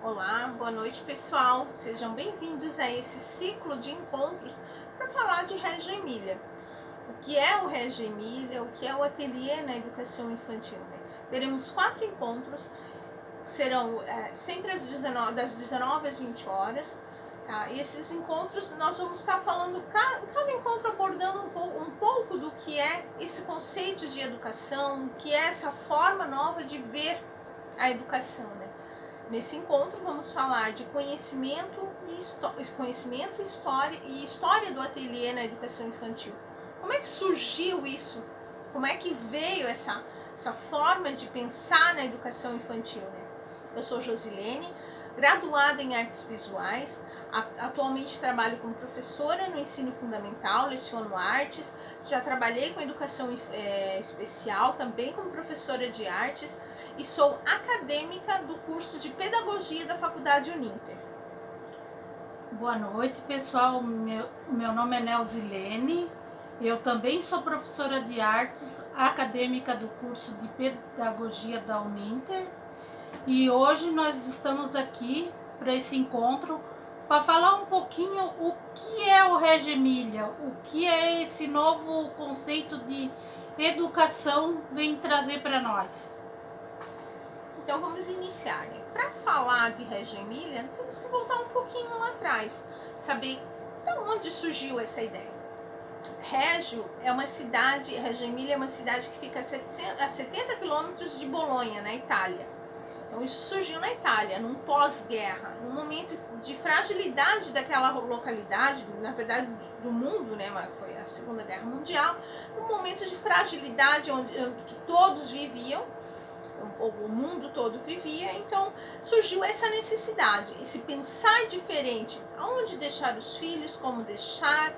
Olá, boa noite pessoal, sejam bem-vindos a esse ciclo de encontros para falar de Reggio Emília. O que é o Reggio Emília, o que é o ateliê na educação infantil, né? Teremos 4 encontros, que serão sempre das 19 às 20 horas. Tá? E esses encontros nós vamos estar falando, cada encontro abordando um pouco do que é esse conceito de educação, o que é essa forma nova de ver a educação, né? Nesse encontro vamos falar de conhecimento, história e história do ateliê na educação infantil. Como é que surgiu isso? Como é que veio essa forma de pensar na educação infantil, né? Eu sou Josilene, graduada em artes visuais, atualmente trabalho como professora no ensino fundamental, leciono artes, já trabalhei com educação especial, também como professora de artes, e sou acadêmica do curso de Pedagogia da Faculdade Uninter. Boa noite, pessoal. Meu nome é Neuzilene. Eu também sou professora de artes, acadêmica do curso de Pedagogia da Uninter. E hoje nós estamos aqui para esse encontro para falar um pouquinho o que é o Reggio Emília, o que é esse novo conceito de educação vem trazer para nós. Então vamos iniciar. Para falar de Reggio Emília, temos que voltar um pouquinho lá atrás, saber de onde surgiu essa ideia. Reggio Emília é uma cidade que fica a 70 quilômetros de Bolonha, na Itália. Então isso surgiu na Itália, num pós-guerra, num momento de fragilidade daquela localidade, na verdade do mundo, né? Foi a Segunda Guerra Mundial, num momento de fragilidade onde que todos viviam, o mundo todo vivia, então surgiu essa necessidade, esse pensar diferente, aonde deixar os filhos, como deixar,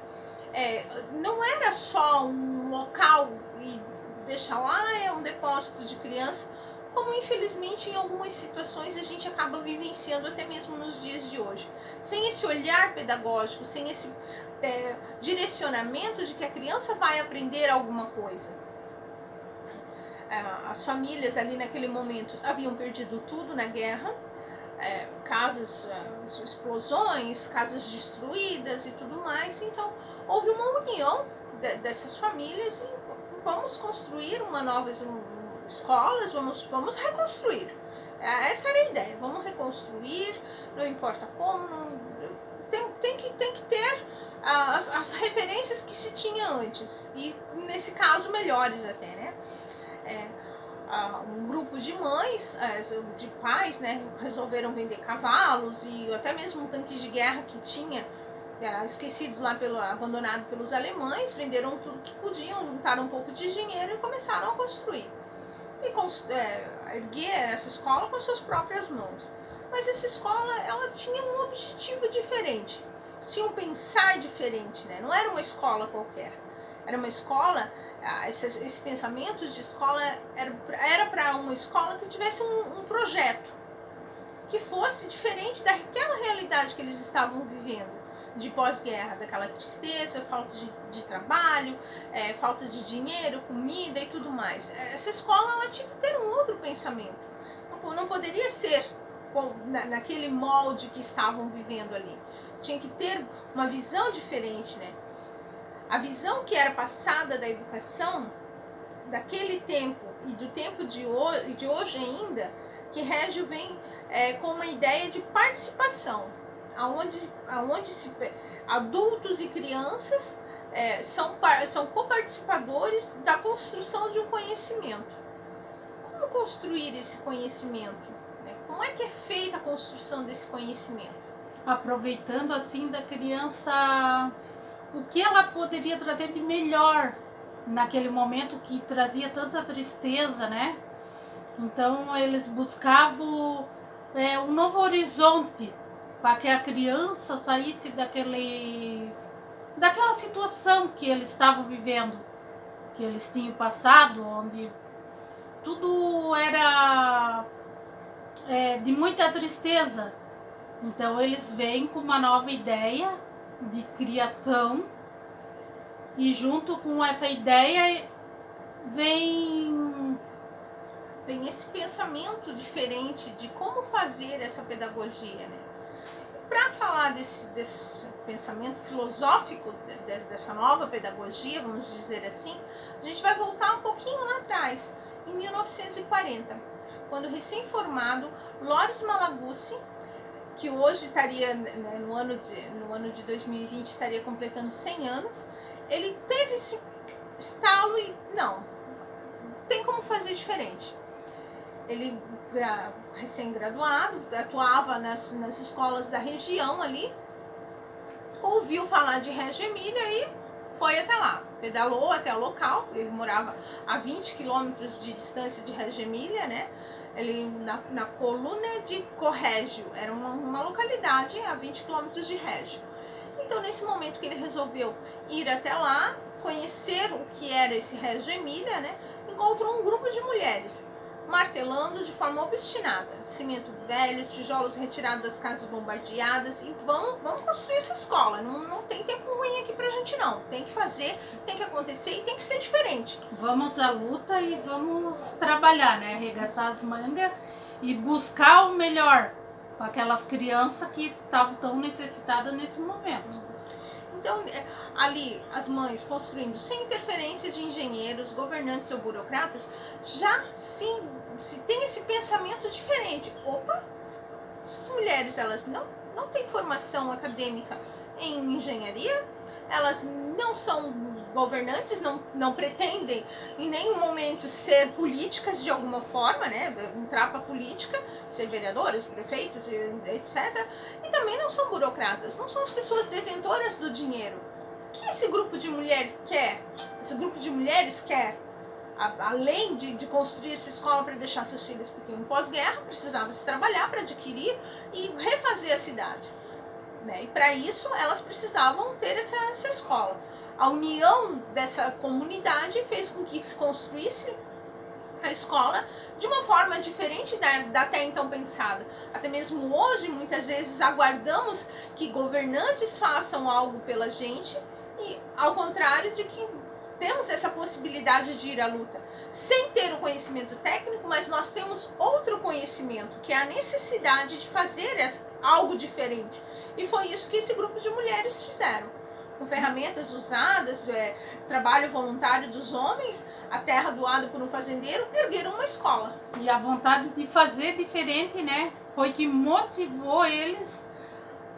não era só um local e deixar lá, é um depósito de criança, como infelizmente em algumas situações a gente acaba vivenciando até mesmo nos dias de hoje. Sem esse olhar pedagógico, sem esse direcionamento de que a criança vai aprender alguma coisa. As famílias ali naquele momento haviam perdido tudo na guerra, casas, explosões, casas destruídas e tudo mais, então houve uma união dessas famílias e vamos construir uma nova escolas, vamos reconstruir. Essa era a ideia, vamos reconstruir, não importa como, tem que ter as referências que se tinha antes, e nesse caso melhores até, né? Um grupo de mães, de pais, né, resolveram vender cavalos e até mesmo tanques de guerra que tinha esquecidos lá, abandonado pelos alemães, venderam tudo que podiam, juntaram um pouco de dinheiro e começaram a construir. E erguer essa escola com as suas próprias mãos. Mas essa escola, ela tinha um objetivo diferente, tinha um pensar diferente, né? Não era uma escola qualquer, era uma escola, esse pensamento de escola era para uma escola que tivesse um projeto, que fosse diferente daquela realidade que eles estavam vivendo, de pós-guerra, daquela tristeza, falta de trabalho, falta de dinheiro, comida e tudo mais. Essa escola, ela tinha que ter um outro pensamento, não poderia ser naquele molde que estavam vivendo ali, tinha que ter uma visão diferente, né? A visão que era passada da educação daquele tempo e do tempo de hoje ainda, que Reggio vem com uma ideia de participação, onde adultos e crianças são coparticipadores da construção de um conhecimento. Como construir esse conhecimento? Como é que é feita a construção desse conhecimento? Aproveitando assim da criança, o que ela poderia trazer de melhor naquele momento que trazia tanta tristeza, né? Então eles buscavam um novo horizonte para que a criança saísse daquela situação que eles estavam vivendo, que eles tinham passado, onde tudo era de muita tristeza. Então eles vêm com uma nova ideia de criação, e junto com essa ideia vem vem esse pensamento diferente de como fazer essa pedagogia, né? Para falar desse pensamento filosófico, dessa nova pedagogia, vamos dizer assim, a gente vai voltar um pouquinho lá atrás, em 1940, quando recém-formado Loris Malaguzzi, que hoje estaria, né, no ano de 2020, estaria completando 100 anos, ele teve esse estalo e, não, tem como fazer diferente. Ele, recém-graduado, atuava nas escolas da região ali, ouviu falar de Reggio Emília e foi até lá, pedalou até o local. Ele morava a 20 quilômetros de distância de Reggio Emília, né? Ele, na Coluna di Correggio, era uma localidade a 20 quilômetros de Reggio. Então, nesse momento que ele resolveu ir até lá, conhecer o que era esse Reggio Emília, né? Encontrou um grupo de mulheres martelando de forma obstinada, cimento velho, tijolos retirados das casas bombardeadas, e vamos construir essa escola, não tem tempo ruim aqui pra gente não, tem que fazer, tem que acontecer e tem que ser diferente. Vamos à luta e vamos trabalhar, né, arregaçar as mangas e buscar o melhor para aquelas crianças que estavam tão necessitadas nesse momento. Então, ali, as mães construindo sem interferência de engenheiros, governantes ou burocratas, já se tem esse pensamento diferente. Opa, essas mulheres, elas não têm formação acadêmica em engenharia, elas não são governantes, não pretendem em nenhum momento ser políticas de alguma forma, né, entrar para a política, ser vereadoras, prefeitas, etc. E também não são burocratas, não são as pessoas detentoras do dinheiro. O que esse grupo de mulher quer? Esse grupo de mulheres quer, além de construir essa escola para deixar seus filhos, porque no pós-guerra precisava se trabalhar para adquirir e refazer a cidade, né? E para isso elas precisavam ter essa escola. A união dessa comunidade fez com que se construísse a escola de uma forma diferente da até então pensada. Até mesmo hoje, muitas vezes, aguardamos que governantes façam algo pela gente e, ao contrário de que temos essa possibilidade de ir à luta sem ter o conhecimento técnico, mas nós temos outro conhecimento, que é a necessidade de fazer algo diferente. E foi isso que esse grupo de mulheres fizeram. Com ferramentas usadas, trabalho voluntário dos homens, a terra doada por um fazendeiro, ergueram uma escola. E a vontade de fazer diferente, né, foi que motivou eles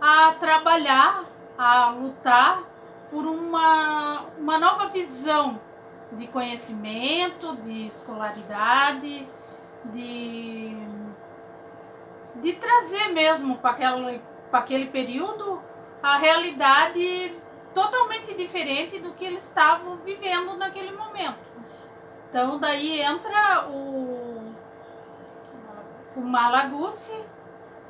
a trabalhar, a lutar por uma nova visão de conhecimento, de escolaridade, de trazer mesmo para aquele período a realidade totalmente diferente do que eles estavam vivendo naquele momento. Então daí entra o Malaguzzi,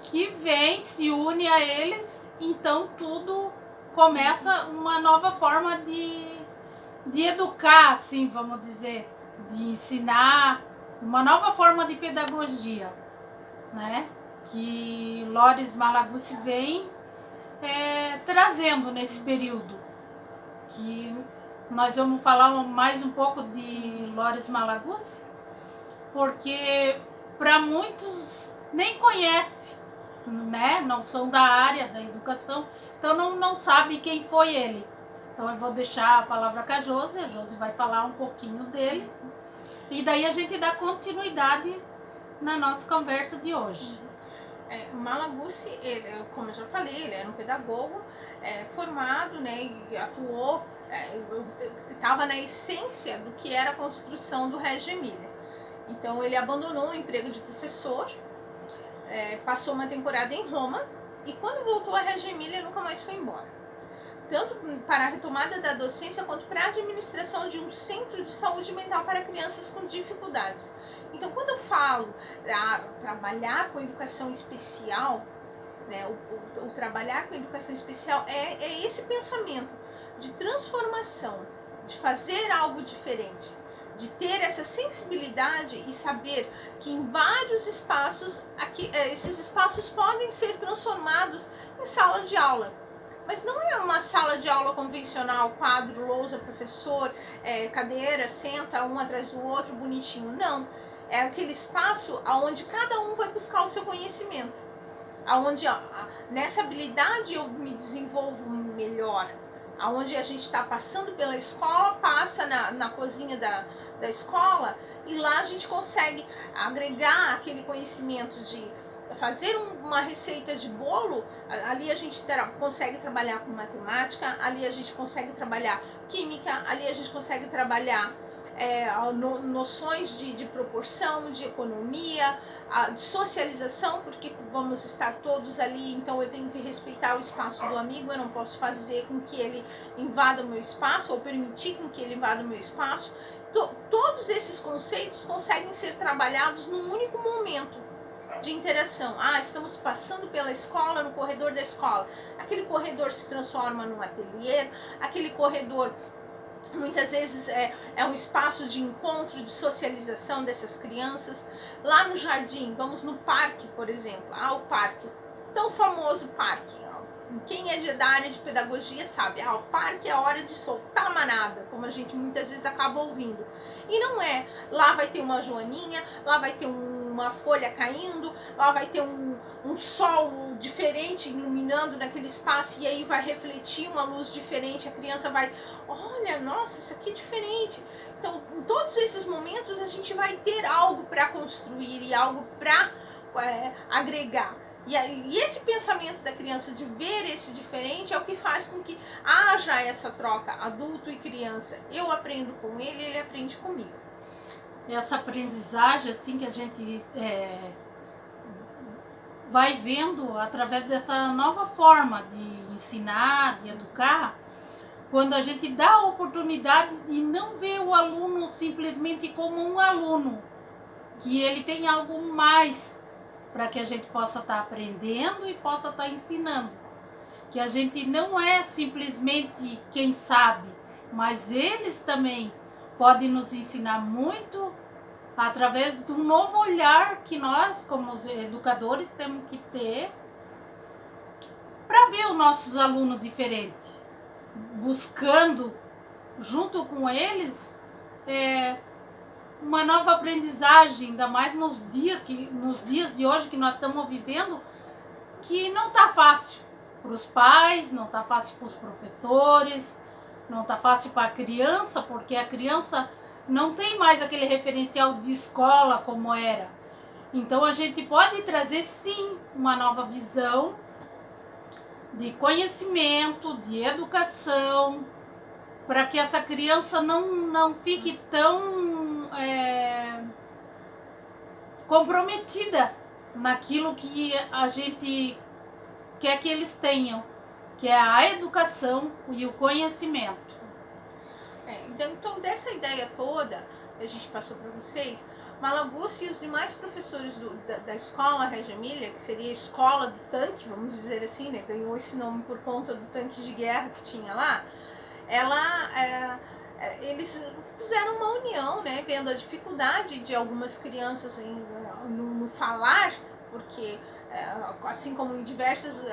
que vem, se une a eles, então tudo começa uma nova forma de educar, assim, vamos dizer, de ensinar, uma nova forma de pedagogia, né? Que Loris Malaguzzi vem trazendo nesse período, que nós vamos falar mais um pouco de Loris Malaguzzi, porque para muitos nem conhecem, né? Não são da área da educação, então não sabem quem foi ele. Então eu vou deixar a palavra com a Josi vai falar um pouquinho dele, e daí a gente dá continuidade na nossa conversa de hoje. O Malaguzzi, ele, como eu já falei, ele era um pedagogo formado, né, e atuou, estava na essência do que era a construção do Reggio Emília. Então ele abandonou o emprego de professor, passou uma temporada em Roma, e quando voltou a Reggio Emília nunca mais foi embora. Tanto para a retomada da docência quanto para a administração de um centro de saúde mental para crianças com dificuldades. Então, quando eu falo trabalhar com educação especial, né, o trabalhar com educação especial é esse pensamento de transformação, de fazer algo diferente, de ter essa sensibilidade e saber que em vários espaços, esses espaços podem ser transformados em salas de aula. Mas não é uma sala de aula convencional, quadro, lousa, professor, cadeira, senta um atrás do outro, bonitinho. Não. é aquele espaço onde cada um vai buscar o seu conhecimento, aonde nessa habilidade eu me desenvolvo melhor, aonde a gente está passando pela escola, passa na cozinha da escola, e lá a gente consegue agregar aquele conhecimento de fazer uma receita de bolo. Ali a gente consegue trabalhar com matemática, ali a gente consegue trabalhar química, ali a gente consegue trabalhar noções de proporção, de economia, de socialização, porque vamos estar todos ali, então eu tenho que respeitar o espaço do amigo, eu não posso fazer com que ele invada o meu espaço, ou permitir com que ele invada o meu espaço. Todos esses conceitos conseguem ser trabalhados num único momento de interação. Estamos passando pela escola, no corredor da escola. Aquele corredor se transforma num ateliê, aquele corredor muitas vezes é um espaço de encontro, de socialização dessas crianças. Lá no jardim, vamos no parque, por exemplo. O parque, tão famoso parque. Quem é da área de pedagogia sabe, o parque é a hora de soltar a manada, como a gente muitas vezes acaba ouvindo. E não é. Lá vai ter uma joaninha, lá vai ter uma folha caindo, lá vai ter um sol diferente iluminando naquele espaço, e aí vai refletir uma luz diferente, a criança vai, olha, nossa, isso aqui é diferente. Então, em todos esses momentos a gente vai ter algo para construir e algo para agregar. E esse pensamento da criança de ver esse diferente é o que faz com que haja essa troca adulto e criança. Eu aprendo com ele, ele aprende comigo. Essa aprendizagem assim que a gente vai vendo através dessa nova forma de ensinar, de educar, quando a gente dá a oportunidade de não ver o aluno simplesmente como um aluno, que ele tem algo mais para que a gente possa estar aprendendo e possa estar ensinando. Que a gente não é simplesmente quem sabe, mas eles também podem nos ensinar muito através do novo olhar que nós, como os educadores, temos que ter para ver os nossos alunos diferentes, buscando junto com eles uma nova aprendizagem, ainda mais nos dias de hoje que nós estamos vivendo, que não está fácil para os pais, não está fácil para os professores, não está fácil para a criança, porque a criança não tem mais aquele referencial de escola como era. Então a gente pode trazer sim uma nova visão de conhecimento, de educação, para que essa criança não fique tão comprometida naquilo que a gente quer que eles tenham, que é a educação e o conhecimento. Então, dessa ideia toda que a gente passou para vocês, Malaguzzi e os demais professores da escola Reggio Emilia, que seria a escola do tanque, vamos dizer assim, né, ganhou esse nome por conta do tanque de guerra que tinha lá, eles fizeram uma união, né, vendo a dificuldade de algumas crianças no falar, porque assim como em diversas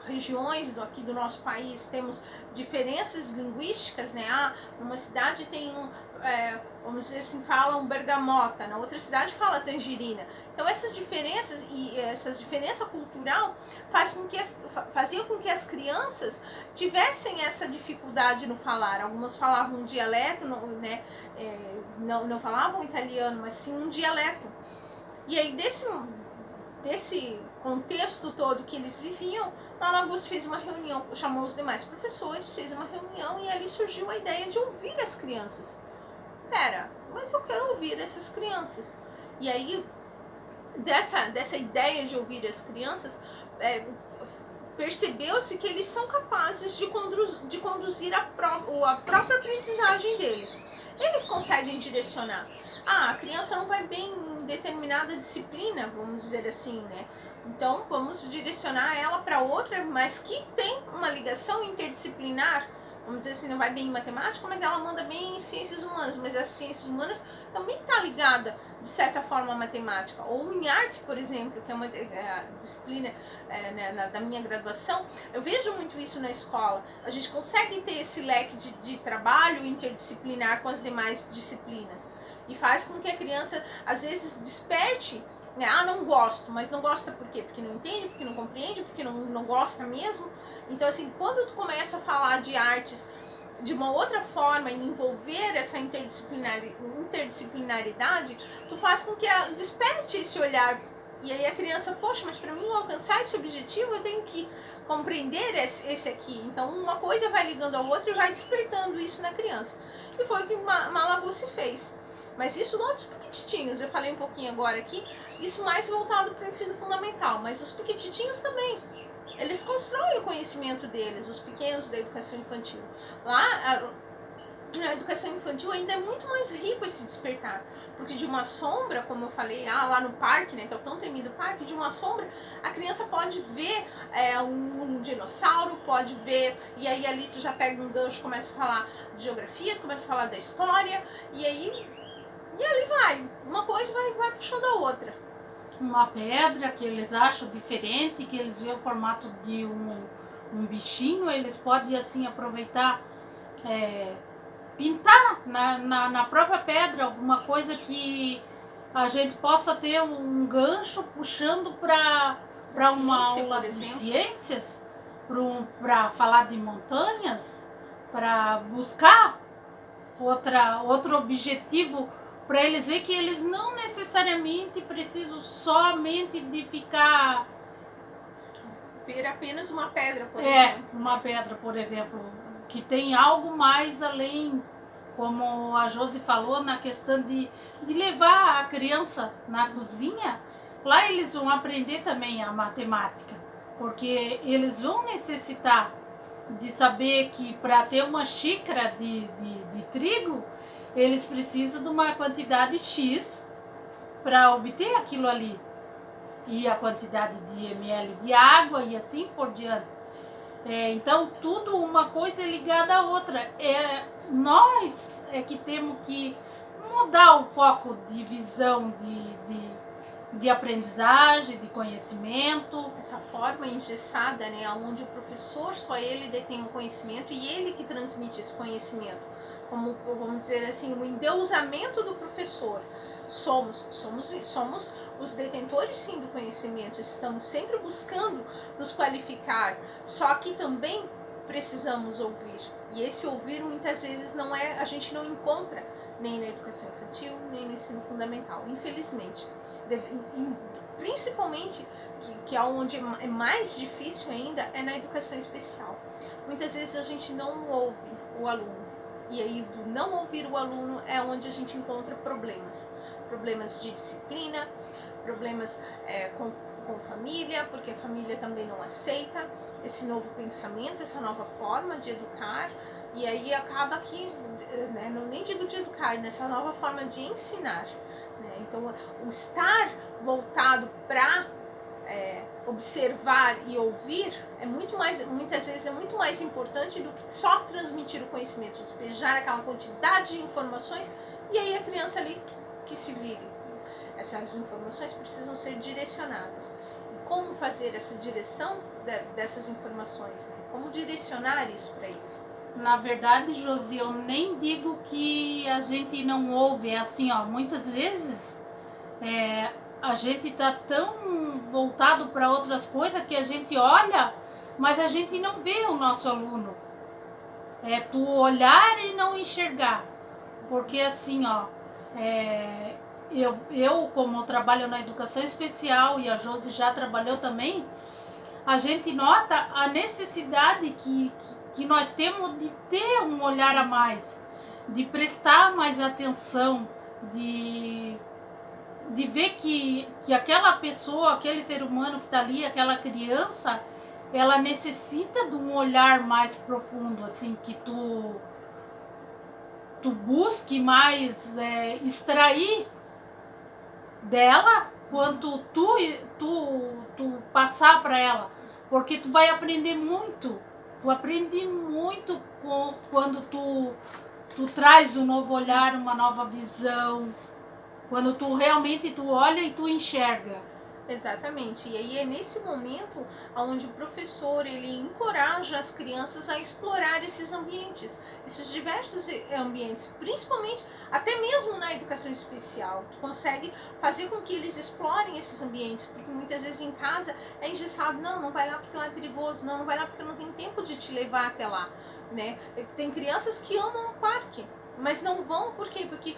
regiões aqui do nosso país temos diferenças linguísticas, né? Numa cidade tem vamos dizer assim, falam bergamota, na outra cidade fala tangerina. Então essas diferenças e essa diferença cultural fazia com que as crianças tivessem essa dificuldade no falar. Algumas falavam um dialeto, né? Não falavam italiano, mas sim um dialeto. E aí desse contexto todo que eles viviam, Malaguzzi fez uma reunião, chamou os demais professores, fez uma reunião, e ali surgiu a ideia de ouvir as crianças. Mas eu quero ouvir essas crianças. E aí, dessa ideia de ouvir as crianças, percebeu-se que eles são capazes de conduzir a própria aprendizagem deles. Eles conseguem direcionar. A criança não vai bem em determinada disciplina, vamos dizer assim, né? Então, vamos direcionar ela para outra, mas que tem uma ligação interdisciplinar vamos dizer assim, não vai bem em matemática, mas ela manda bem em ciências humanas, mas as ciências humanas também está ligada, de certa forma, à matemática. Ou em arte, por exemplo, que é uma disciplina da minha graduação, eu vejo muito isso na escola. A gente consegue ter esse leque de trabalho interdisciplinar com as demais disciplinas. E faz com que a criança, às vezes, desperte, né? Ah, não gosto, mas não gosta por quê? Porque não entende, porque não compreende, porque não gosta mesmo. Então, assim, quando tu começa a falar de artes de uma outra forma e envolver essa interdisciplinaridade, tu faz com que ela desperte esse olhar. E aí a criança, poxa, mas para mim alcançar esse objetivo eu tenho que compreender esse aqui. Então uma coisa vai ligando a outra e vai despertando isso na criança. E foi o que Malaguzzi fez. Mas isso lá dos piquititinhos, eu falei um pouquinho agora aqui, isso mais voltado para o ensino fundamental, mas os piquititinhos também. Eles constroem o conhecimento deles, os pequenos da educação infantil. Lá, na educação infantil ainda é muito mais rico esse despertar. Porque de uma sombra, como eu falei, lá no parque, né, que é o tão temido parque, de uma sombra, a criança pode ver um dinossauro, pode ver, e aí ali tu já pega um gancho, começa a falar de geografia, tu começa a falar da história, e ali vai, uma coisa vai puxando a outra. Uma pedra que eles acham diferente, que eles veem o formato de um bichinho, eles podem assim aproveitar, pintar na própria pedra alguma coisa que a gente possa ter um gancho puxando para uma aula de ciências, para falar de montanhas, para buscar outro objetivo, para eles verem que eles não necessariamente precisam somente de ficar... Ver apenas uma pedra, por exemplo. Uma pedra, por exemplo, que tem algo mais além, como a Josi falou, na questão de levar a criança na cozinha. Lá eles vão aprender também a matemática, porque eles vão necessitar de saber que para ter uma xícara de trigo, eles precisam de uma quantidade X para obter aquilo ali. E a quantidade de ml de água e assim por diante. Então, tudo uma coisa é ligada à outra. Nós é que temos que mudar o foco de visão de aprendizagem, de conhecimento. Essa forma engessada, né, onde o professor, só ele detém o conhecimento e ele que transmite esse conhecimento. Como, vamos dizer assim, o endeusamento do professor. Somos os detentores, sim, do conhecimento. Estamos sempre buscando nos qualificar. Só que também precisamos ouvir. E esse ouvir, muitas vezes, a gente não encontra nem na educação infantil, nem no ensino fundamental, infelizmente. Principalmente, que é onde é mais difícil ainda, é na educação especial. Muitas vezes a gente não ouve o aluno. E aí, do não ouvir o aluno é onde a gente encontra problemas. Problemas de disciplina, problemas com família, porque a família também não aceita esse novo pensamento, essa nova forma de educar. E aí acaba que, né, não nem digo de educar, nessa nova forma de ensinar. Né? Então, o estar voltado para observar e ouvir muitas vezes é muito mais importante do que só transmitir o conhecimento, despejar aquela quantidade de informações e aí a criança ali que se vire. Essas informações precisam ser direcionadas. E como fazer essa direção dessas informações? Né? Como direcionar isso para eles? Na verdade, Josi, eu nem digo que a gente não ouve, é assim, ó, muitas vezes a gente está tão voltado para outras coisas que a gente olha, mas a gente não vê o nosso aluno. É tu olhar e não enxergar. Porque assim, ó, eu como trabalho na educação especial e a Josi já trabalhou também, a gente nota a necessidade que nós temos de ter um olhar a mais, de prestar mais atenção, de ver que aquela pessoa, aquele ser humano que está ali, aquela criança, ela necessita de um olhar mais profundo, assim, que tu busque mais extrair dela quanto tu passar para ela, porque tu vai aprender muito Tu aprende muito quando tu traz um novo olhar, uma nova visão, quando tu realmente tu olha e tu enxerga. Exatamente. E aí é nesse momento onde o professor ele encoraja as crianças a explorar esses ambientes, esses diversos ambientes, principalmente até mesmo na educação especial. Tu consegue fazer com que eles explorem esses ambientes, porque muitas vezes em casa é engessado, não vai lá porque lá é perigoso, não vai lá porque não tem tempo de te levar até lá, né? Tem crianças que amam o parque, mas não vão, por quê? Porque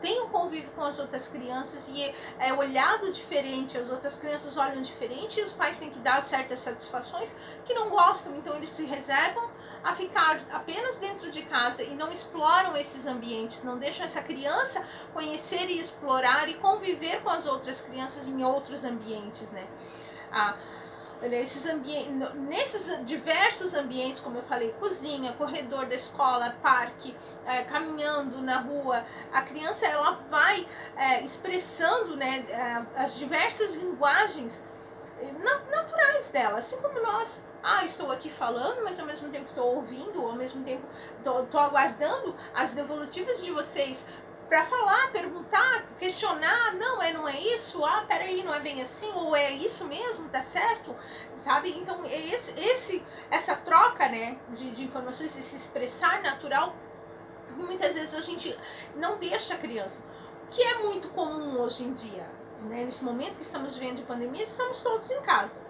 tem um convívio com as outras crianças e é olhado diferente, as outras crianças olham diferente e os pais têm que dar certas satisfações que não gostam, então eles se reservam a ficar apenas dentro de casa e não exploram esses ambientes, não deixam essa criança conhecer e explorar e conviver com as outras crianças em outros ambientes, né? Nesses diversos ambientes, como eu falei, cozinha, corredor da escola, parque, caminhando na rua, a criança ela vai expressando, né, as diversas linguagens naturais dela, assim como nós. Estou aqui falando, mas ao mesmo tempo estou ouvindo, ao mesmo tempo estou aguardando as devolutivas de vocês para falar, perguntar, questionar, não é isso, peraí, não é bem assim, ou é isso mesmo, tá certo, sabe? Então, essa troca, né, de informações, esse expressar natural, muitas vezes a gente não deixa a criança, que é muito comum hoje em dia, né? Nesse momento que estamos vivendo de pandemia, estamos todos em casa.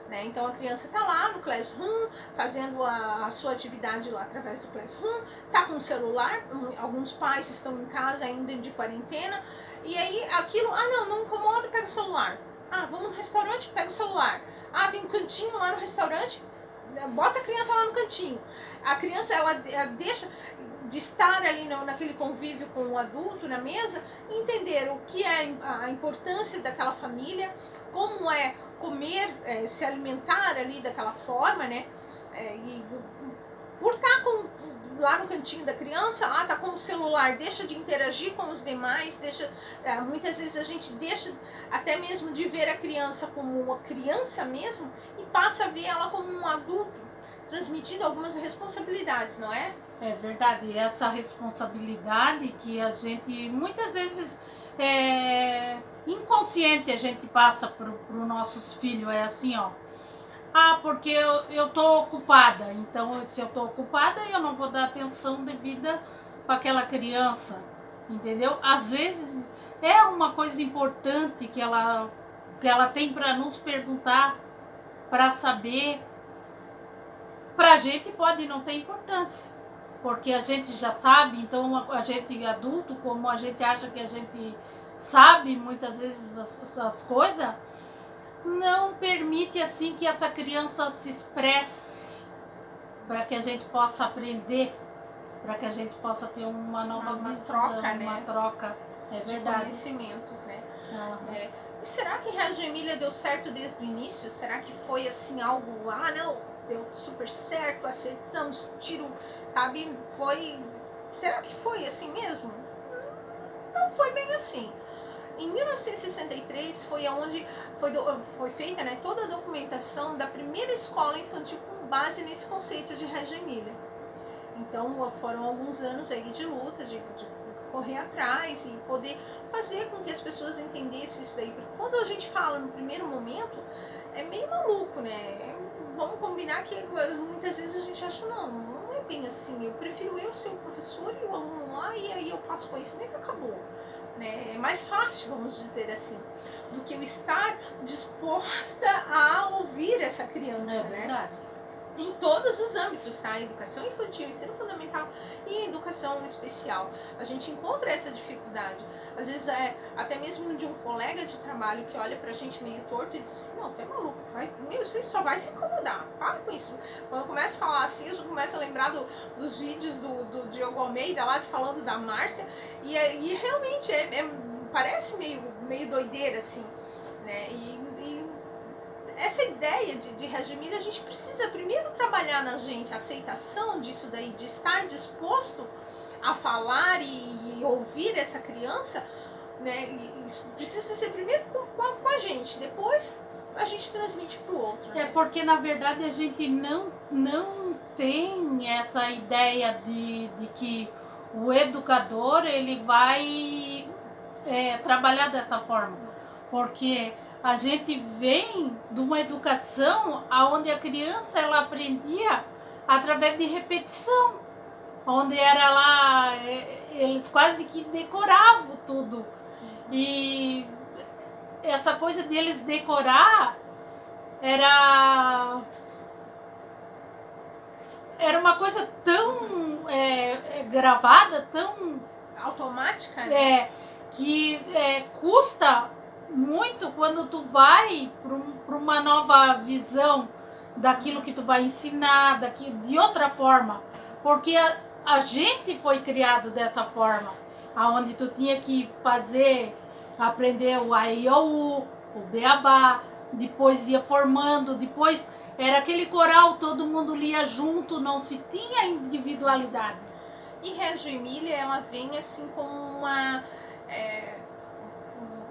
Né? Então a criança está lá no Classroom, fazendo a sua atividade lá através do Classroom, está com o celular, alguns pais estão em casa ainda de quarentena, e aí aquilo, não incomoda, pega o celular. Vamos no restaurante, pega o celular. Tem um cantinho lá no restaurante, bota a criança lá no cantinho. A criança, ela deixa de estar ali naquele convívio com o adulto na mesa, entender o que é a importância daquela família, como é comer, se alimentar ali daquela forma, né? E por estar lá no cantinho da criança, tá com o celular, deixa de interagir com os demais, muitas vezes a gente deixa até mesmo de ver a criança como uma criança mesmo e passa a ver ela como um adulto, transmitindo algumas responsabilidades, não é? É verdade, e essa responsabilidade que a gente muitas vezes inconsciente a gente passa para os nossos filhos, é assim, porque eu tô ocupada, então se eu tô ocupada eu não vou dar atenção devida para aquela criança, entendeu? Às vezes é uma coisa importante que ela tem para nos perguntar, para saber, para a gente pode não ter importância, porque a gente já sabe, então a gente adulto, como a gente acha que a gente sabe muitas vezes as coisas, não permite assim que essa criança se expresse, para que a gente possa aprender, para que a gente possa ter uma nova visão, troca, né? Uma troca, de conhecimentos, né? E será que Reggio Emília deu certo desde o início? Será que foi assim algo, não, deu super certo, acertamos, tiro, sabe? Será que foi assim mesmo? Não foi bem assim. Em 1963 foi onde foi feita, né, toda a documentação da primeira escola infantil com base nesse conceito de Reggio Emília. Então foram alguns anos aí de luta, de correr atrás e poder fazer com que as pessoas entendessem isso daí. Porque quando a gente fala no primeiro momento, é meio maluco, né? Vamos combinar que muitas vezes a gente acha, não é bem assim. Eu prefiro eu ser o professor e o aluno lá e aí eu passo conhecimento e acabou. Né? É mais fácil, vamos dizer assim, do que eu estar disposta a ouvir essa criança, né? Em todos os âmbitos, tá? Educação infantil, ensino fundamental e educação especial. A gente encontra essa dificuldade. Às vezes até mesmo de um colega de trabalho que olha pra gente meio torto e diz assim, não, tu é maluco, você só vai se incomodar, para com isso. Quando eu começo a falar assim, eu já começo a lembrar dos vídeos do Diogo Almeida lá, falando da Márcia, e realmente parece meio doideira, assim, né? Essa ideia de Reggio Emília, a gente precisa primeiro trabalhar na gente a aceitação disso daí, de estar disposto a falar e ouvir essa criança, né? Isso precisa ser primeiro com a gente, depois a gente transmite para o outro. É porque, na verdade, a gente não tem essa ideia de que o educador ele vai trabalhar dessa forma. Porque a gente vem de uma educação onde a criança ela aprendia através de repetição. Onde era lá, eles quase que decoravam tudo. E essa coisa de eles decorar era uma coisa tão gravada, tão automática, né? Que custa muito quando tu vai para uma nova visão daquilo que tu vai ensinar, de outra forma. Porque a gente foi criado dessa forma, aonde tu tinha que aprender o A, I, O, U, o Beabá, depois ia formando, depois era aquele coral, todo mundo lia junto, não se tinha individualidade. E Reggio Emília, ela vem assim com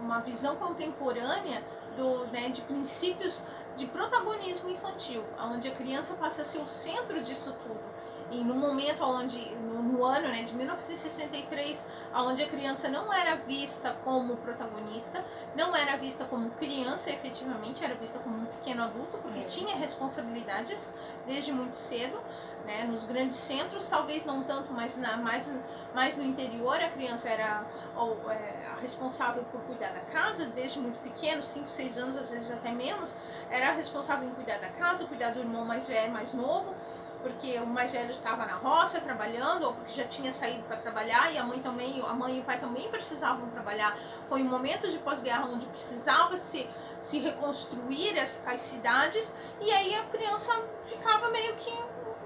uma visão contemporânea de princípios de protagonismo infantil, onde a criança passa a ser o centro disso tudo. E no momento no ano de 1963, onde a criança não era vista como protagonista, não era vista como criança efetivamente, era vista como um pequeno adulto, porque tinha responsabilidades desde muito cedo, né? Nos grandes centros, talvez não tanto, mas mais no interior, a criança era a responsável por cuidar da casa, desde muito pequeno, 5, 6 anos, às vezes até menos, era responsável em cuidar da casa, cuidar do irmão mais velho, mais novo, porque o mais velho estava na roça trabalhando, ou porque já tinha saído para trabalhar, e a mãe e o pai também precisavam trabalhar. Foi um momento de pós-guerra onde precisava se reconstruir as cidades, e aí a criança ficava meio que,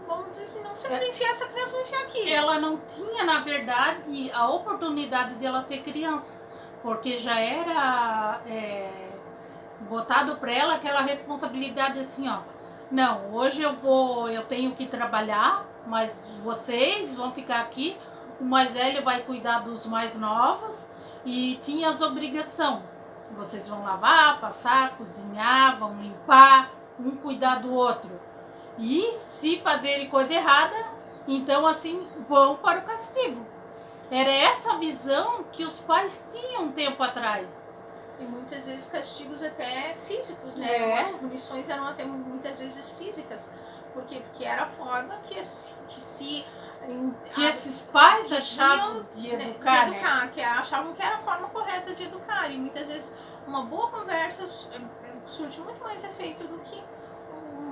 vamos dizer assim, não sei onde enfiar essa criança, vou enfiar aqui. Ela não tinha, na verdade, a oportunidade de ela ser criança, porque já era botado para ela aquela responsabilidade assim, ó, não, hoje eu tenho que trabalhar, mas vocês vão ficar aqui, o mais velho vai cuidar dos mais novos, e tinha as obrigações. Vocês vão lavar, passar, cozinhar, vão limpar, um cuidar do outro. E se fazerem coisa errada, então assim vão para o castigo. Era essa visão que os pais tinham um tempo atrás. E muitas vezes castigos até físicos, né? As punições eram até muitas vezes físicas. Por quê? Porque era a forma que esses pais achavam de educar, né? Que achavam que era a forma correta de educar. E muitas vezes uma boa conversa surte muito mais efeito do que,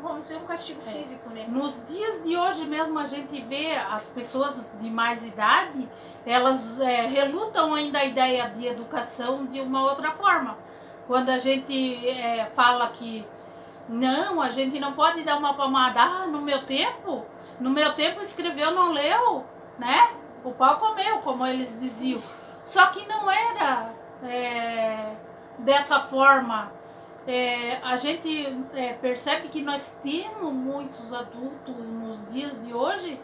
vamos dizer, um castigo físico, né? Nos dias de hoje mesmo a gente vê as pessoas de mais idade, elas relutam ainda a ideia de educação de uma outra forma. Quando a gente fala que não, a gente não pode dar uma palmada, no meu tempo escreveu, não leu, né? O pau comeu, como eles diziam. Só que não era dessa forma. A gente percebe que nós temos muitos adultos nos dias de hoje,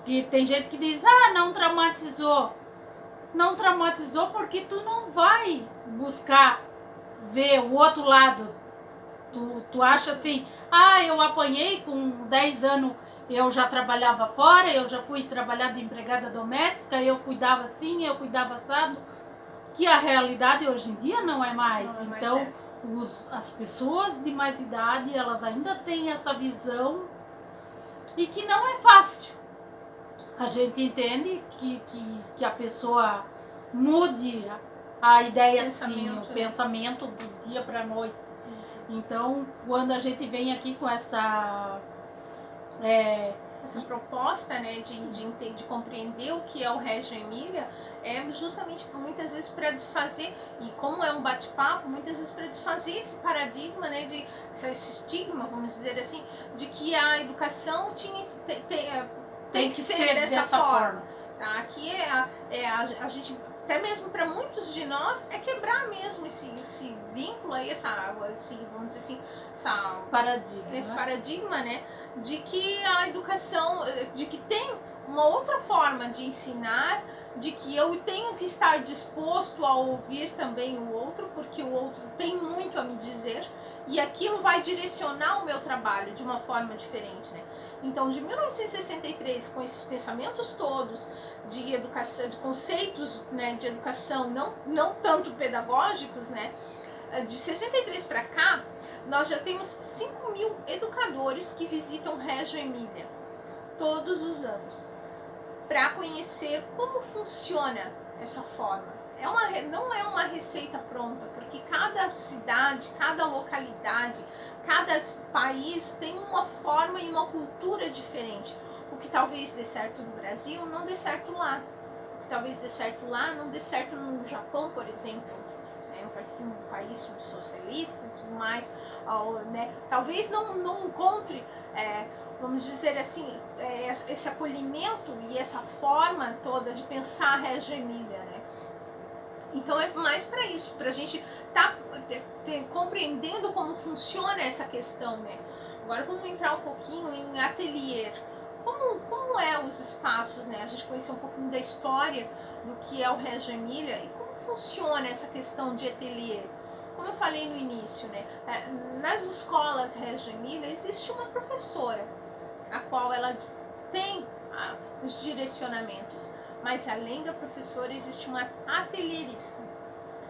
que tem gente que diz, não traumatizou. Não traumatizou porque tu não vai buscar ver o outro lado. Tu acha assim, eu apanhei com 10 anos, eu já trabalhava fora, eu já fui trabalhar de empregada doméstica, eu cuidava assim, eu cuidava assado. Que a realidade hoje em dia não é mais. Então, as pessoas de mais idade, elas ainda têm essa visão e que não é fácil. A gente entende que a pessoa mude a ideia assim, o pensamento do dia para a noite. Então, quando a gente vem aqui com essa proposta, né, de compreender o que é o Reggio Emília, é justamente muitas vezes para desfazer, e como é um bate-papo, muitas vezes para desfazer esse paradigma, né, esse estigma, vamos dizer assim, de que a educação tem que ser dessa forma. Tá? Aqui a gente, até mesmo para muitos de nós, é quebrar mesmo esse vínculo aí, vamos dizer assim, esse paradigma, né, de que a educação, de que tem uma outra forma de ensinar, de que eu tenho que estar disposto a ouvir também o outro, porque o outro tem muito a me dizer, E aquilo vai direcionar o meu trabalho de uma forma diferente, né? Então, de 1963, com esses pensamentos todos de educação, de conceitos, né, de educação não tanto pedagógicos, né? De 63 para cá, nós já temos 5.000 educadores que visitam Reggio Emília todos os anos para conhecer como funciona essa forma. Não é uma receita pronta, porque cada cidade, cada localidade, cada país tem uma forma e uma cultura diferente. O que talvez dê certo no Brasil não dê certo lá. O que talvez dê certo lá não dê certo no Japão, por exemplo. Um país socialista e tudo mais, né? Talvez não encontre, vamos dizer assim, esse acolhimento e essa forma toda de pensar a Reggio Emília, né? Então é mais para isso, para a gente estar compreendendo como funciona essa questão, né? Agora vamos entrar um pouquinho em ateliê. Como é os espaços, né? A gente conhecer um pouquinho da história do que é o Reggio Emília e como funciona essa questão de ateliê. Como eu falei no início, né? Nas escolas Reggio Emília existe uma professora, a qual ela tem os direcionamentos, mas além da professora existe uma atelierista.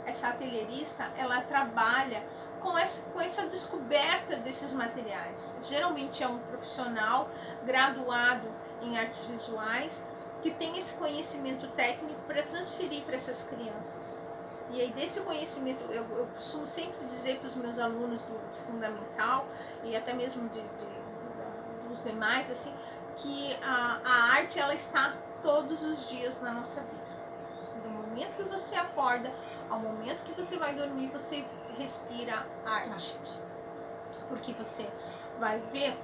Essa atelierista, ela trabalha com essa descoberta desses materiais. Geralmente é um profissional graduado em artes visuais que tem esse conhecimento técnico para transferir para essas crianças. E aí desse conhecimento, eu costumo sempre dizer para os meus alunos do fundamental e até mesmo dos demais, assim, que a arte ela está todos os dias na nossa vida. Do momento que você acorda ao momento que você vai dormir, você respira arte. Porque você vai ver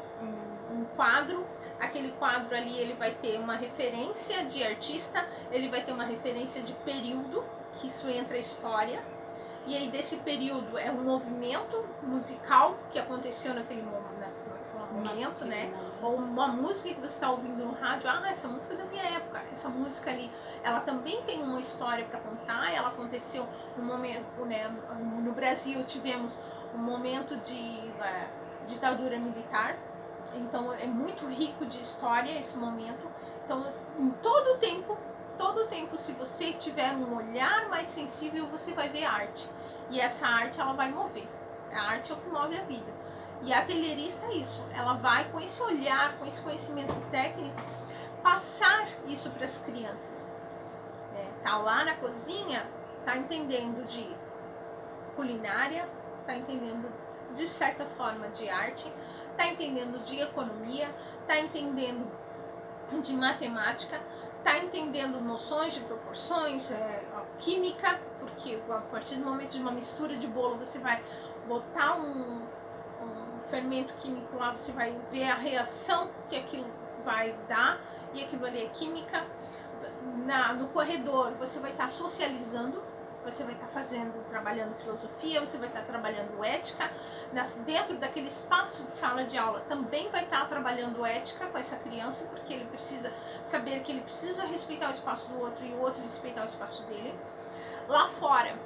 um quadro, aquele quadro ali ele vai ter uma referência de artista, ele vai ter uma referência de período, que isso entra a história, e aí desse período é um movimento musical que aconteceu naquele momento, né? Ou uma música que você está ouvindo no rádio, essa música é da minha época, essa música ali, ela também tem uma história para contar, ela aconteceu no momento, né? No Brasil tivemos um momento de ditadura militar, então é muito rico de história esse momento. Então, em todo tempo, se você tiver um olhar mais sensível, você vai ver arte. E essa arte, ela vai mover. A arte é o que move a vida. E a atelierista é isso. Ela vai, com esse olhar, com esse conhecimento técnico, passar isso para as crianças. Tá lá na cozinha, tá entendendo de culinária, tá entendendo, de certa forma, de arte, tá entendendo de economia, tá entendendo de matemática, tá entendendo noções de proporções, química, porque a partir do momento de uma mistura de bolo, você vai botar um fermento químico lá, você vai ver a reação que aquilo vai dar, e aquilo ali é química. No corredor, você vai estar socializando, você vai estar trabalhando filosofia, você vai estar trabalhando ética. Dentro daquele espaço de sala de aula também vai estar trabalhando ética com essa criança, porque ele precisa saber que ele precisa respeitar o espaço do outro e o outro respeitar o espaço dele. Lá fora,